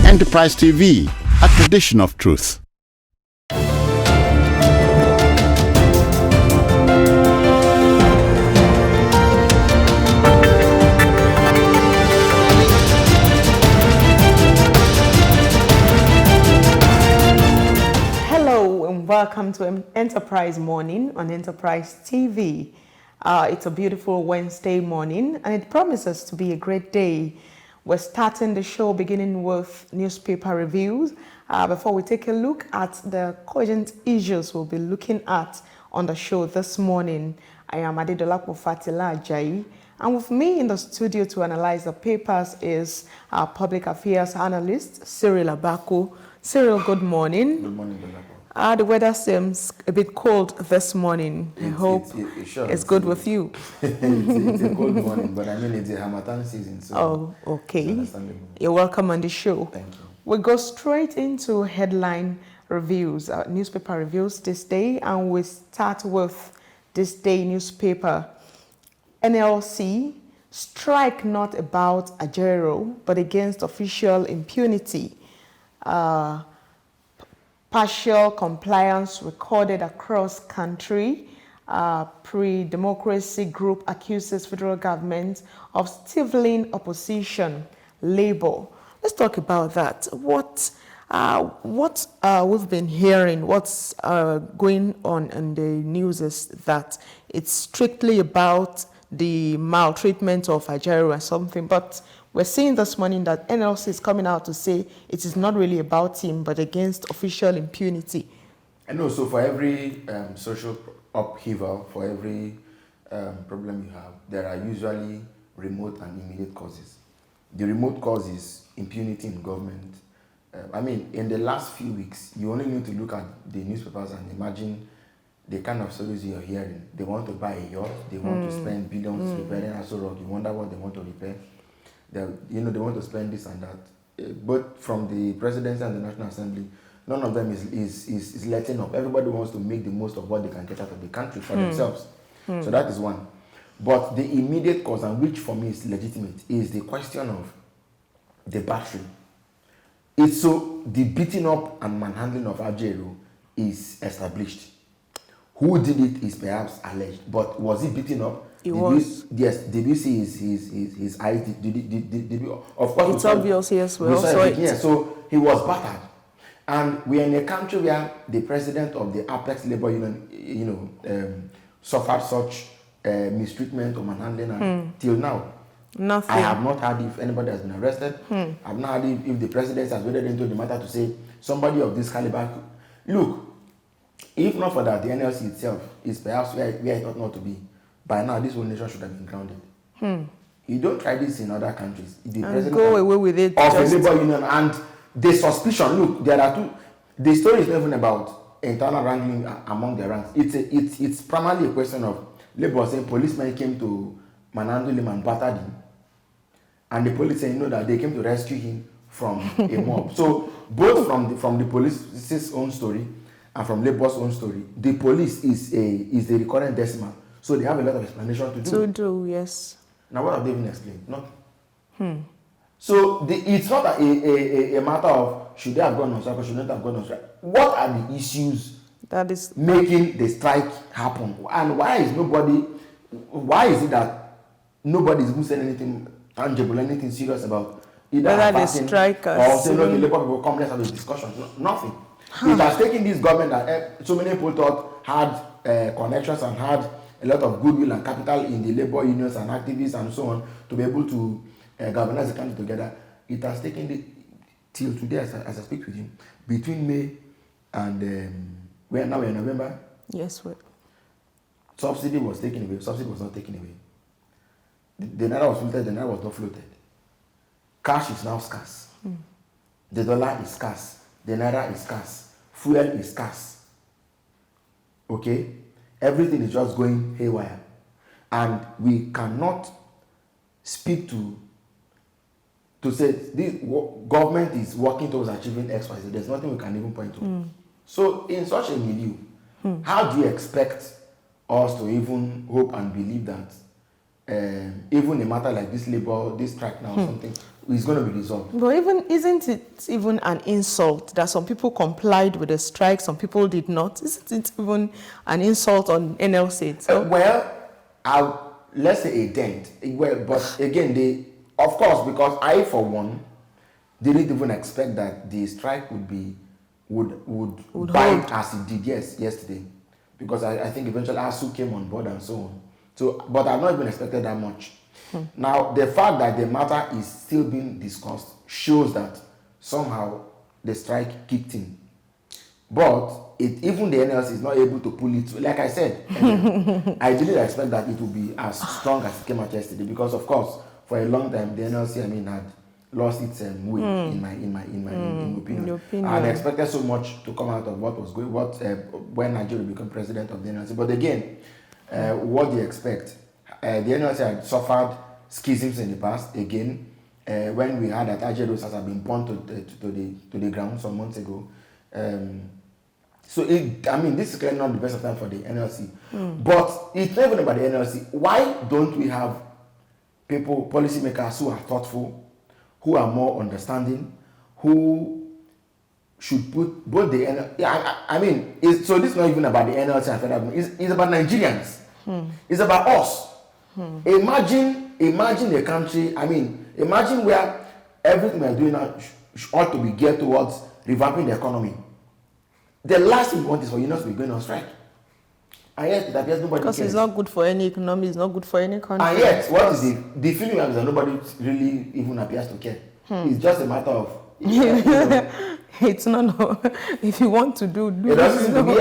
Enterprise TV, a tradition of truth. Hello and welcome to Enterprise Morning on Enterprise TV. It's a beautiful Wednesday morning and it promises to be a great day. We're starting the show beginning with newspaper reviews. Before we take a look at the cogent issues we'll be looking at on the show this morning, I am Adedolapo Fatila Ajayi, and with me in the studio to analyze the papers is our public affairs analyst, Cyril Abako. Cyril, good morning. Good morning, Dolapo. The weather seems a bit cold this morning. I hope it's good with you. It's a cold morning, but I mean it's a Harmattan season, so okay. it's understandable. You're welcome on the show. Thank you. We go straight into headline reviews, newspaper reviews this day, and we start with this day newspaper. NLC, strike not about Ajero, but against official impunity. Partial compliance recorded across country. Pre-democracy group accuses federal government of stifling opposition. Labour. Let's talk about that. What we've been hearing, what's going on in the news is that it's strictly about the maltreatment of Ajero or something, but we're seeing this morning that NLC is coming out to say it is not really about him, but against official impunity. And also for every social upheaval, for every problem you have, there are usually remote and immediate causes. The remote cause is impunity in government. I mean, in the last few weeks, you only need to look at the newspapers and imagine the kind of stories you're hearing. They want to buy a yacht, they want to spend billions repairing Aso Rock. You wonder what they want to repair. They want to spend this and that. But from the presidency and the National Assembly, none of them is letting up. Everybody wants to make the most of what they can get out of the country for themselves. So that is one. But the immediate cause, and which for me is legitimate, is the question of the battery. It's so the beating up and manhandling of Ajero is established. Who did it is perhaps alleged, but was he beaten up? Yes. Did you see his eyes? Of course, it's obvious. Yes, we all saw it. Yeah, so he was battered, and we are in a country where the president of the Apex Labor Union, suffered such mistreatment or manhandling, and till now, nothing. I have not heard if anybody has been arrested. I've not heard if the president has waded into the matter to say somebody of this caliber. Look, if not for that, the NLC itself is perhaps where it ought not to be. By now, this whole nation should have been grounded. You don't try this in other countries. The president go away with it. Of a labor union, and the suspicion. Look, there are two. The story is not even about internal wrangling among the ranks. It's primarily a question of labor saying policemen came to manhandle him and battered him, and the police saying that they came to rescue him from a mob. So both from the police's own story and from labor's own story, the police is the recurrent decimal. So they have a lot of explanation to do. Yes. Now what have they even explained? Nothing. So it's not a matter of should they have gone on strike or should not have gone on strike. What are the issues that is making the strike happen? And why is it that nobody is even saying anything tangible, anything serious about either whether the strikers or saying, no, the labor people come, let's have a discussion. Nothing. It has taken this government that so many people thought had connections and had a lot of goodwill and capital in the labor unions and activists and so on to be able to galvanize the country together. It has taken till today, as I speak with you, between May and we're in November. Yes, what? Subsidy was taken away. Subsidy was not taken away. The naira was floated. The naira was not floated. Cash is now scarce. The dollar is scarce. The naira is scarce. Fuel is scarce. Okay? Everything is just going haywire. And we cannot speak to say this government is working towards achieving X, Y, Z. There's nothing we can even point to. So in such a milieu, how do you expect us to even hope and believe that even a matter like this labor, this strike now, something is going to be resolved. But isn't it even an insult that some people complied with the strike, some people did not? Isn't it even an insult on NLC itself? Let's say a dent. Well, but again, of course, because I, for one, didn't even expect that the strike would bite as it did yesterday, because I think eventually ASU came on board and so on. So, but I've not even expected that much. Now, the fact that the matter is still being discussed shows that somehow the strike kicked in. But even the NLC is not able to pull it. Like I said, I didn't expect that it would be as strong as it came out yesterday, because of course, for a long time, the NLC, had lost its way in my opinion. I had expected so much to come out of what was going, when Nigeria became president of the NLC. But again, what do you expect? The NLC had suffered schisms in the past. Again, when we heard that Ajeros had been burned to the ground some months ago. So this is clearly not the best of time for the NLC. But it's not even about the NLC. Why don't we have people, policymakers who are thoughtful, who are more understanding, who should put both the NLC, so this is not even about the NLC and federal government. It's about Nigerians. It's about us. Imagine a country, imagine where everything we are doing now ought to be geared towards revamping the economy. The last thing we want is for unions to be going on strike. And yet, it appears nobody cares. Because it's not good for any economy, it's not good for any country. And yet, what is the feeling we have is that nobody really even appears to care. It's just a matter of... It's not, if you want to do it doesn't seem to be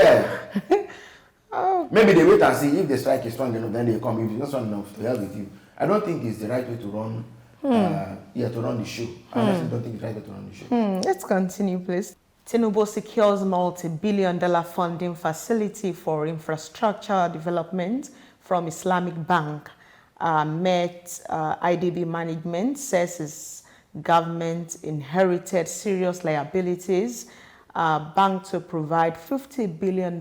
Maybe they wait and see if the strike is strong enough, then they come. If it's not strong enough, to help with you. I don't think it's the right way to run to run the show. I honestly don't think it's the right way to run the show. Let's continue, please. Tinubu secures multi-billion-dollar funding facility for infrastructure development from Islamic Bank. Met IDB management says its government inherited serious liabilities. Bank to provide $50 billion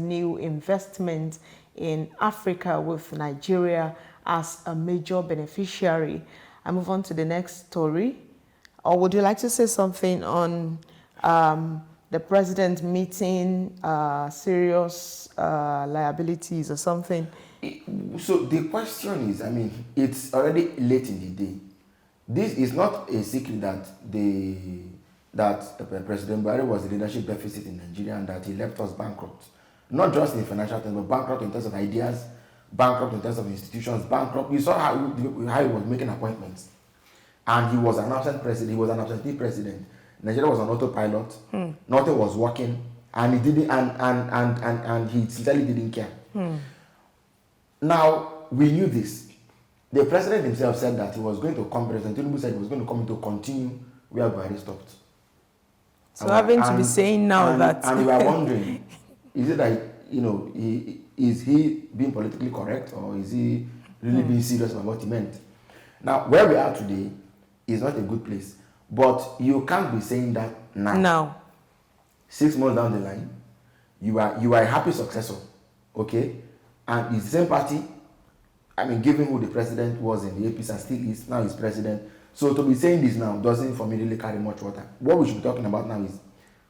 new investment in Africa, with Nigeria as a major beneficiary. I move on to the next story. Or would you like to say something on the president meeting serious liabilities or something? So the question is, it's already late in the day. This is not a secret that President Buhari was the leadership deficit in Nigeria and that he left us bankrupt. Not just in financial terms, but bankrupt in terms of ideas, bankrupt in terms of institutions, bankrupt. You saw how he was making appointments. And he was an absent president. He was an absentee president. Nigeria was on autopilot. Nothing was working. And he didn't and he sincerely didn't care. Now, we knew this. The president himself said that he was going to come, President Tinubu said he was going to come to continue where Buhari stopped. So having to be saying now that... And we are wondering, is it that, is he being politically correct, or is he really being serious about what he meant? Now, where we are today is not a good place. But you can't be saying that now. Now. 6 months down the line, you are a happy successor, okay? And it's the same party, given who the president was in the APC and still is, now he's president. So to be saying this now doesn't for me really carry much water. What we should be talking about now is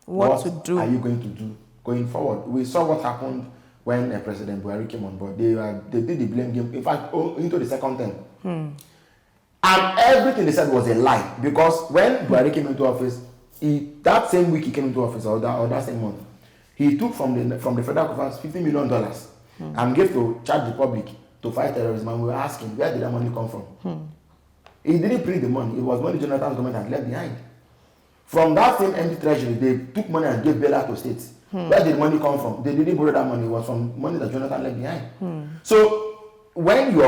what to do. Are you going to do going forward? We saw what happened when President Buhari came on board. They did the blame game, in fact, into the second term. And everything they said was a lie, because when Buhari came into office, that same week he came into office, or that same month, he took from the federal government $50 million and gave to charge the public to fight terrorism. And we were asking, where did that money come from? He didn't print the money. It was money Jonathan's government had left behind. From that same empty treasury, they took money and gave bailout to states. Where did the money come from? They didn't borrow that money. It was from money that Jonathan left behind. So when you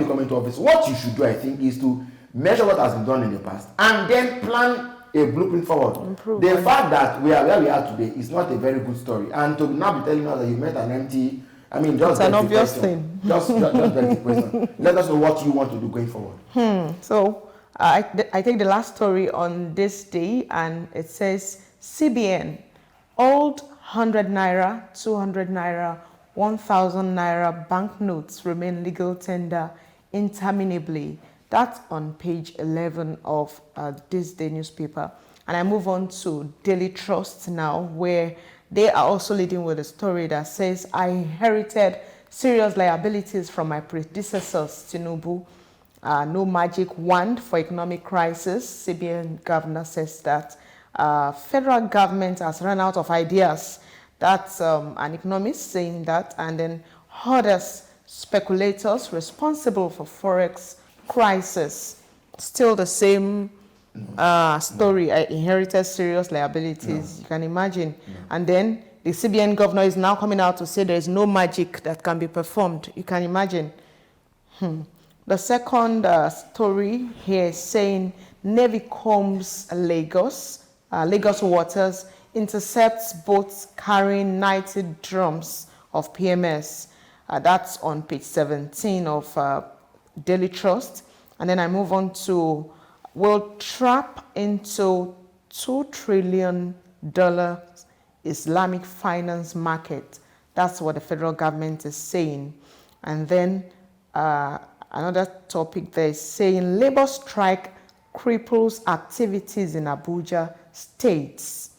come into office, what you should do, I think, is to measure what has been done in the past and then plan a blueprint forward. The fact that we are where we are today is not a very good story. And to now be telling us that you met an empty... just it's an obvious thing. Just the question. Let us know what you want to do going forward. So I take the last story on this day, and it says CBN, old 100 naira, 200 naira, 1,000 naira banknotes remain legal tender interminably. That's on page 11 of this day newspaper. And I move on to Daily Trust now, where they are also leading with a story that says, I inherited serious liabilities from my predecessors, Tinubu. No magic wand for economic crisis. CBN governor says that federal government has run out of ideas. That's an economist saying that. And then others, speculators responsible for forex crisis. Still the same story. I inherited serious liabilities. You can imagine. And then the CBN governor is now coming out to say there is no magic that can be performed. You can imagine. The second story here is saying Navy combs Lagos. Lagos waters intercepts boats carrying 90 drums of PMS. That's on page 17 of Daily Trust. And then I move on to, will trap into $2 trillion Islamic finance market. That's what the federal government is saying. And then another topic there is saying labor strike cripples activities in Abuja states.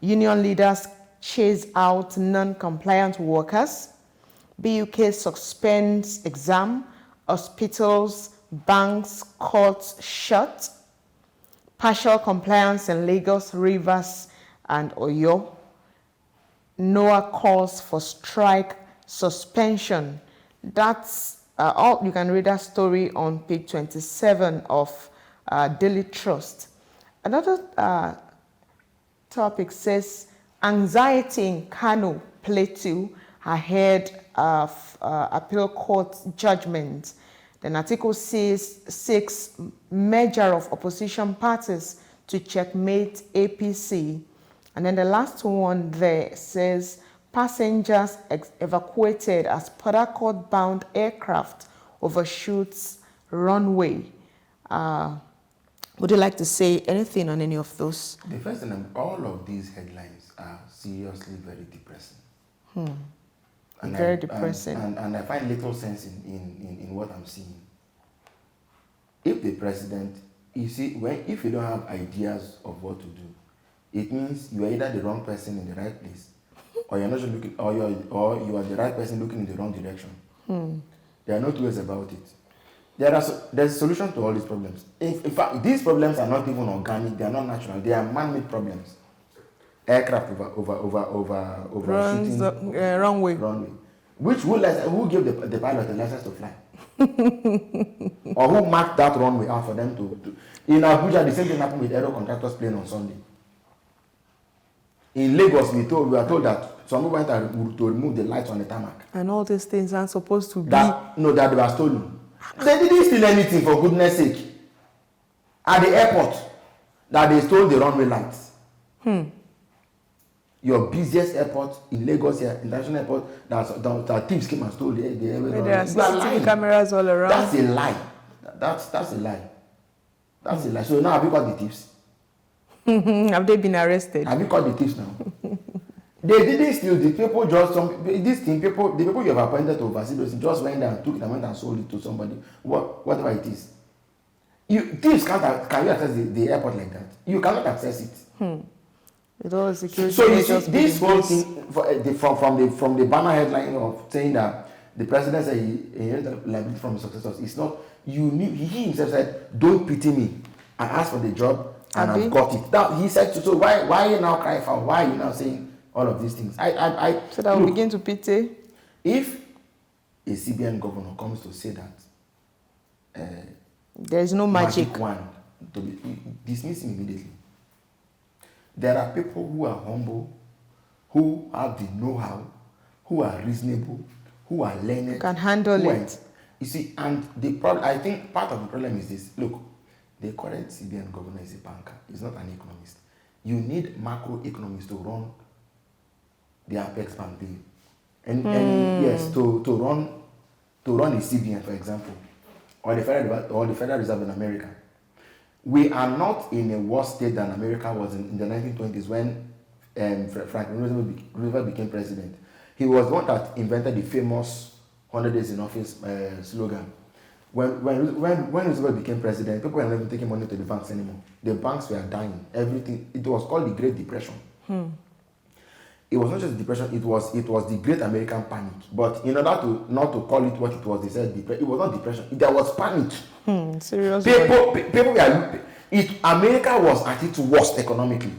Union leaders chase out non-compliant workers. BUK suspends exam. Hospitals, banks, courts shut. Partial compliance in Lagos, Rivers, and Oyo. NOAA calls for strike suspension. That's all. You can read that story on page 27 of Daily Trust. Another topic says anxiety in Kano Plateau ahead of appeal court judgment. Then Article 6 merger of opposition parties to checkmate APC. And then the last one there says passengers evacuated as Port Harcourt bound aircraft overshoots runway. Would you like to say anything on any of those? The first thing, all of these headlines are seriously very depressing. Very depressing. And I find little sense in what I'm seeing. If the president, you see, if you don't have ideas of what to do, it means you are either the wrong person in the right place, or you're not looking, or you are the right person looking in the wrong direction. There are no two ways about it. There's a solution to all these problems. In fact, these problems are not even organic, they are not natural, they are man-made problems. Aircraft over shooting runway. Who gave the pilot a license to fly? Or who marked that runway out for them to in Abuja, the same thing happened with aero contractors plane on Sunday. In Lagos, we were told that some people went to remove the lights on the tarmac. And all these things aren't supposed to be. That they were stolen. They didn't steal anything, for goodness sake. At the airport, that they stole the runway lights. Your busiest airport in Lagos here, international airport, that thieves came and stole the airway. There are CCTV cameras all around. That's a lie. That's a lie. That's a lie. So now have you caught the thieves? Have they been arrested? Have you caught the thieves now? They didn't steal. The people just the people you have appointed to oversee those just went there and took it and went and sold it to somebody. Whatever it is. Thieves can you access the airport like that? You cannot access it. With all the security. So you see, this whole thing from the banner headline of saying that the president said he inherited liability from his successors, it's not. He himself said, "Don't pity me. I asked for the job and I've got it." That he said. So why are you now crying for? Why are you now saying all of these things? So that we begin to pity. If a CBN governor comes to say that there is no magic wand, to dismiss him immediately. There are people who are humble, who have the know-how, who are reasonable, who are learned, can handle it. You see, and the problem, I think part of the problem is this. Look, the current CBN governor is a banker. He's not an economist. You need macroeconomists to run the Apex Bank bill, and yes, to run the CBN, for example, or the Federal Reserve in America. We are not in a worse state than America was in the 1920s when Franklin Roosevelt became president. He was the one that invented the famous 100 days in office slogan. When Roosevelt became president, people were not even taking money to the banks anymore. The banks were dying. Everything. It was called the Great Depression. It was not just depression. It was the Great American Panic. But in order to not to call it what it was, they said it was not depression. There was panic. Seriously. People were. America was at its worst economically.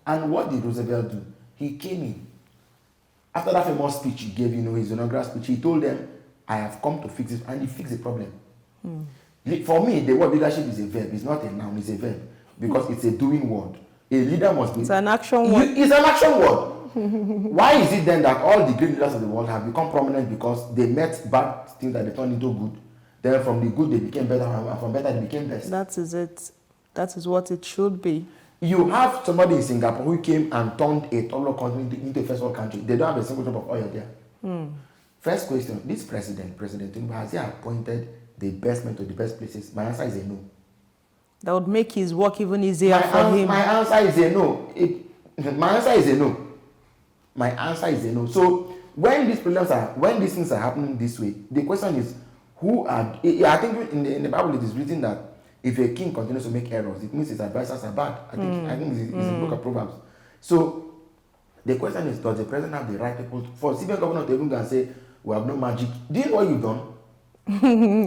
And what did Roosevelt do? He came in. After that famous speech he gave, his inaugural speech, he told them, I have come to fix it, and he fixed the problem. For me, the word leadership is a verb. It's not a noun, it's a verb. Because it's a doing word. A leader must be... It's an action word. It's an action word. Why is it then that all the great leaders of the world have become prominent? Because they met bad things that they turned into good. Then from the good they became better, and from better they became best. That is it. That is what it should be. You have somebody in Singapore who came and turned a third world country into a first world country. They don't have a single drop of oil there. First question, this President Tinubu, has he appointed the best men to the best places? My answer is a no. That would make his work even easier for him. My answer is a no. My answer is a no. My answer is a no. So when these things are happening this way, the question is, I think in the Bible it is written that if a king continues to make errors, it means his advisors are bad. I think it's in the book of Proverbs. So the question is, does the president have the right people for CBN governor to even go and say, we have no magic? Do you know what you've done?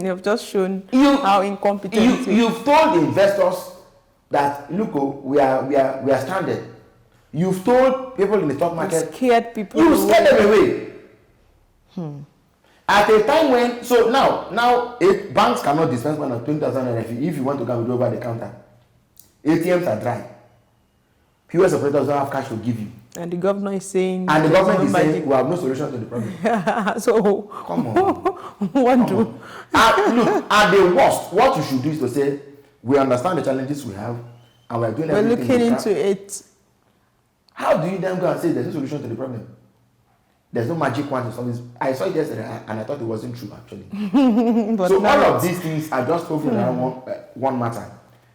You've just shown how incompetent he is. You've told investors that, look, we are stranded. You've told people in the stock market. You scared people. You scared them away. At a time when, so now if banks cannot dispense more than 20,000 naira if you want to go over the counter. ATMs are dry. POS operators don't have cash to give you. And the governor is saying... And the government is saying, we have no solution to the problem. So... Come on. Look, at the worst, what you should do is to say, we understand the challenges we have, and we're doing everything. We're looking into it. How do you then go and say there's no solution to the problem? There's no magic wand to solve this. I saw it yesterday and I thought it wasn't true actually. So all of these things are just hovering around one matter.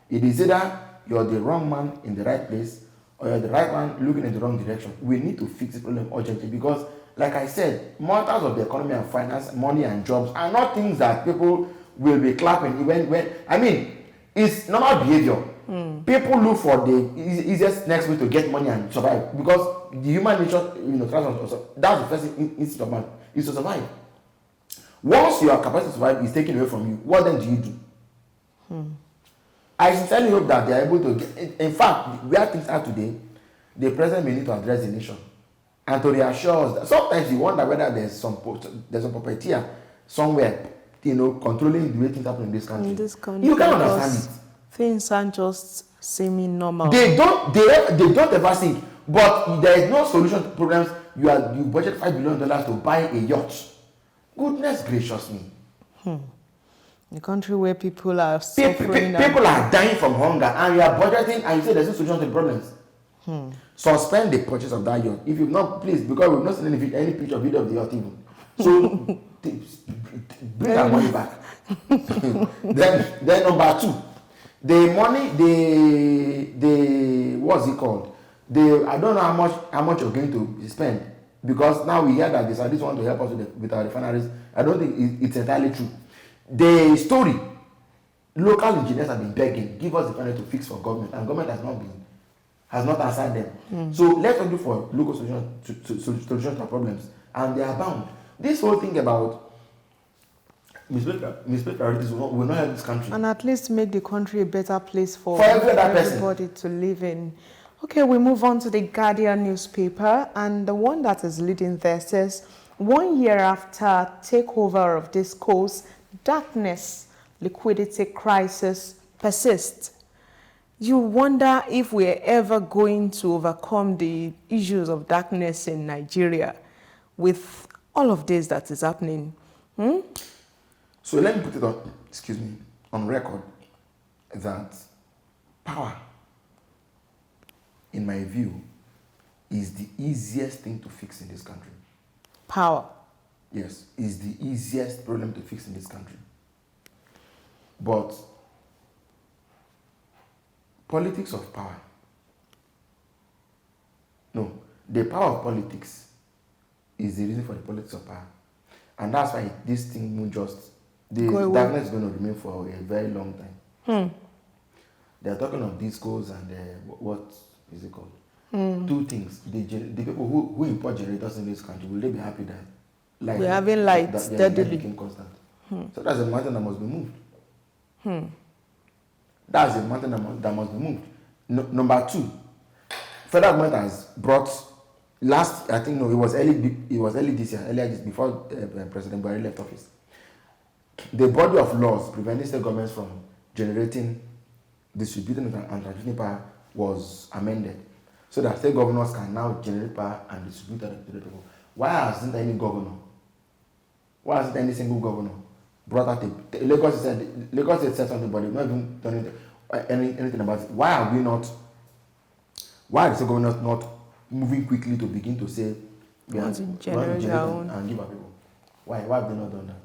It is either you're the wrong man in the right place or you're the right man looking in the wrong direction. We need to fix the problem urgently because, like I said, matters of the economy and finance, money and jobs are not things that people will be clapping it's normal behavior. People look for the easiest next way to get money and survive because the human nature, that's the first instinct of man is to survive. Once your capacity to survive is taken away from you, what then do you do? I sincerely hope that they are able to get. In fact, where things are today, the president may need to address the nation and to reassure us that sometimes you wonder whether there's some puppeteer somewhere, controlling the way things happen in this country. You can't understand it. Things aren't just semi-normal. They don't ever see it. But there is no solution to problems. You budget $5 billion to buy a yacht. Goodness gracious me. A country where people are suffering. People are dying from hunger and you are budgeting and you say there's no solution to the problems. Suspend the purchase of that yacht. If you've not, please, because we've not seen any picture or video of the yacht even. So bring that money back. then number two, the money, the what's it called? I don't know how much you're going to spend because now we hear that they said this want to help us with our refineries. I don't think it's entirely true. The story, local engineers have been begging, give us the money to fix for government, and government has not answered them. So let's look for local solutions to our problems, and they are bound. This whole thing about misplaced priorities will not help this country. And at least make the country a better place for everybody to live in. Okay, we move on to the Guardian newspaper, and the one that is leading there says, 1 year after takeover of this coast, darkness, liquidity crisis persists. You wonder if we're ever going to overcome the issues of darkness in Nigeria with all of this that is happening. So let me put it on record that power, in my view, is the easiest thing to fix in this country. Power? Yes, is the easiest problem to fix in this country. But politics of power, no, the power of politics is the reason for the politics of power. And that's why this thing won't just The Go away. darkness is going to remain for a very long time. They are talking of discos and what is it called? Two things. The people who import generators in this country, will they be happy that We're having lights steadily. became constant? So that's a matter that must be moved. That's a matter that must be moved. Number two, federal government has brought it was early this year, before President Buhari left office. The body of laws preventing state governments from generating, distributing and transmitting power was amended, so that state governors can now generate power and distribute it to the people. Why hasn't any governor? Why hasn't any single governor brought out Lagos said something, but they've not even done anything about it. Why are the state governors not moving quickly to begin to say we are generate and give our people? Why have they not done that?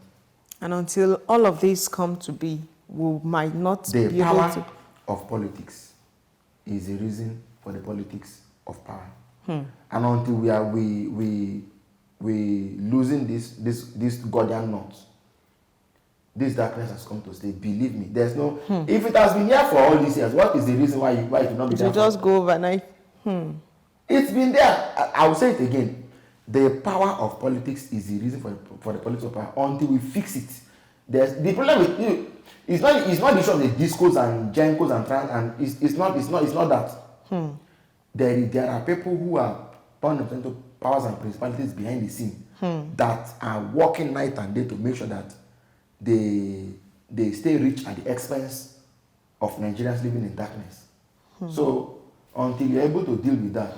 And until all of these come to be, we might not The be able power to. of politics is the reason for the politics of power. And until we losing this goddamn knot, this darkness has come to stay. Believe me, there's no. If it has been here for all these years, what is the reason why it did not be there? To just go overnight. It's been there. I will say it again. The power of politics is the reason for the politics of power. Until we fix it, the problem with you. It's not the issue of the discos and gencos and it's not that. There are people who are bound into powers and principalities behind the scene that are working night and day to make sure that they stay rich at the expense of Nigerians living in darkness. So until you're able to deal with that,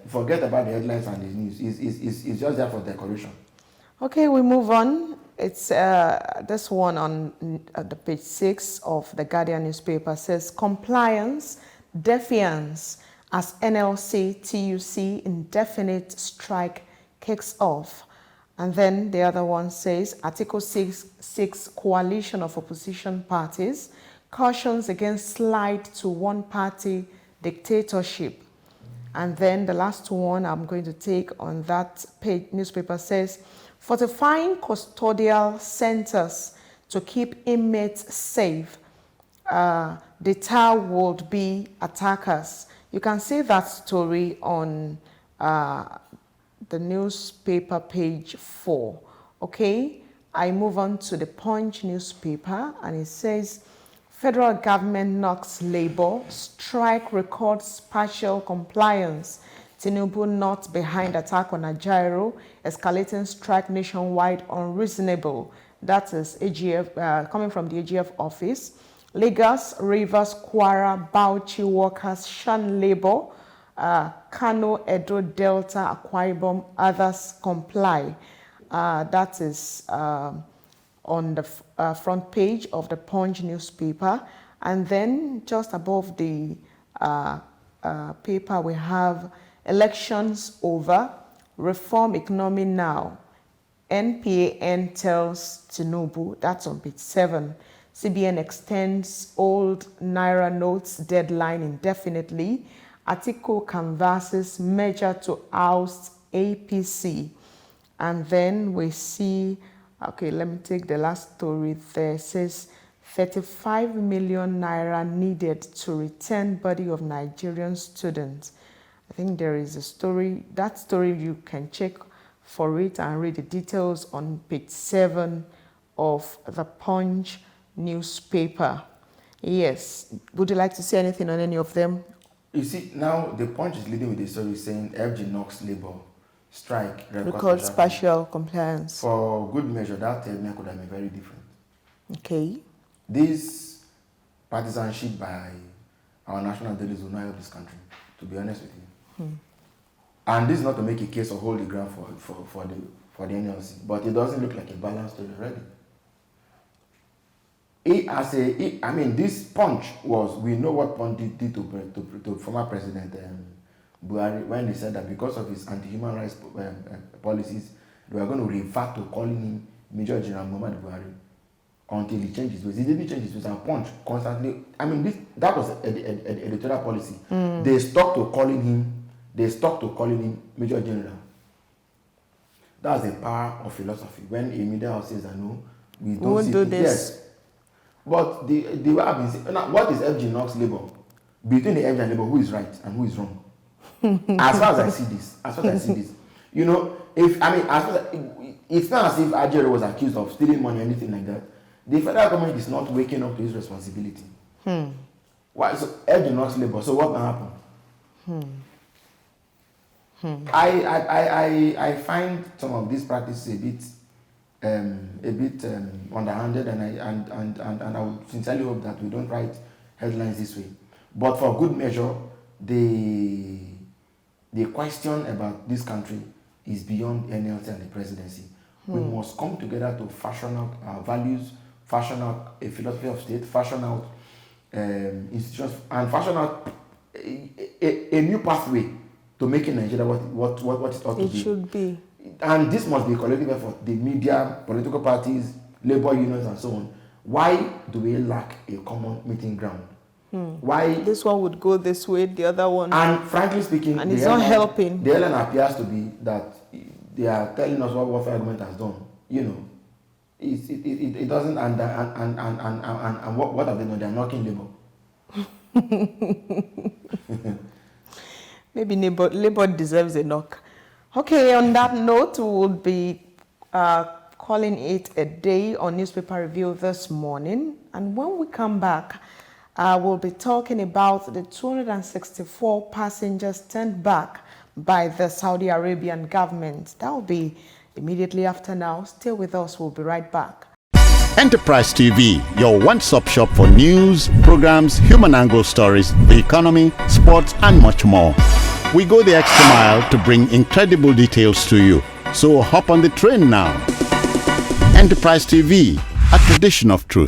forget about the headlines and the news. It's just there for decoration. Okay, we move on. It's this one on the page 6 of the Guardian newspaper says compliance defiance as NLC TUC indefinite strike kicks off. And then the other one says Article 6 coalition of opposition parties cautions against slide to one-party dictatorship. And then the last one I'm going to take on that page newspaper says fortifying custodial centers to keep inmates safe. Deter would be attackers. You can see that story on the newspaper page 4. Okay, I move on to the Punch newspaper and it says federal government knocks labor, strike records partial compliance. Tinubu not behind attack on Ajaero, escalating strike nationwide unreasonable. That is AGF, coming from the AGF office. Lagos, Rivers, Kwara, Bauchi workers shun labor. Kano, Edo, Delta, Akwa Ibom, others comply. That is on the front page of the Punch newspaper. And then just above the paper we have elections over, reform economy now. NPAN tells Tinubu, that's on page 7. CBN extends old Naira notes deadline indefinitely. Atiku canvasses measure to oust APC. And then we see, okay, let me take the last story there. It says 35 million Naira needed to return body of Nigerian students. I think there is a story, that story you can check for it and read the details on page 7 of the Punch newspaper. Yes, would you like to say anything on any of them? You see, now the Punch is leading with the story saying FG knocks labor, strike, records partial compliance. For good measure, that statement could have been very different. Okay. This partisanship by our national leaders will not help this country, to be honest with you. And this is not to make a case or hold the ground for the NLC, but it doesn't look like a balanced story already. This Punch was, we know what Punch did to former President Buhari when they said that because of his anti-human rights policies, they were going to revert to calling him Major General Muhammad Buhari until he changed his ways. He didn't change his ways, and Punch constantly, that was an editorial policy. They stuck to calling him Major General. That's the power of philosophy. When a media house says that no, we won't see do it. this. Yes. But the way I've been saying, now, what is FG Knox labor? Between the FG and labor, who is right and who is wrong? As far as I see this, you know, if I mean, as far as, it's not as if Ajero was accused of stealing money or anything like that. The federal government is not waking up to its responsibility. Why? So FG Knox labor. So what can happen? I find some of these practices a bit underhanded, and I would sincerely hope that we don't write headlines this way. But for good measure, the question about this country is beyond NLC and the presidency. We must come together to fashion out our values, fashion out a philosophy of state, fashion out institutions, and fashion out a new pathway to making Nigeria what it ought to be. It should be. And this must be a collective effort. The media, political parties, labor unions, and so on. Why do we lack a common meeting ground? Why this one would go this way, the other one? And frankly speaking, and it's not helping. The airline appears to be that they are telling us what federal government has done. You know, it doesn't, and what have they done? They are knocking labor. Maybe labor deserves a knock. Okay, on that note, we will be calling it a day on newspaper review this morning. And when we come back, we'll be talking about the 264 passengers turned back by the Saudi Arabian government. That will be immediately after now. Stay with us. We'll be right back. Enterprise TV, your one-stop shop for news, programs, human angle stories, the economy, sports, and much more. We go the extra mile to bring incredible details to you. So hop on the train now. Enterprise TV, a tradition of truth.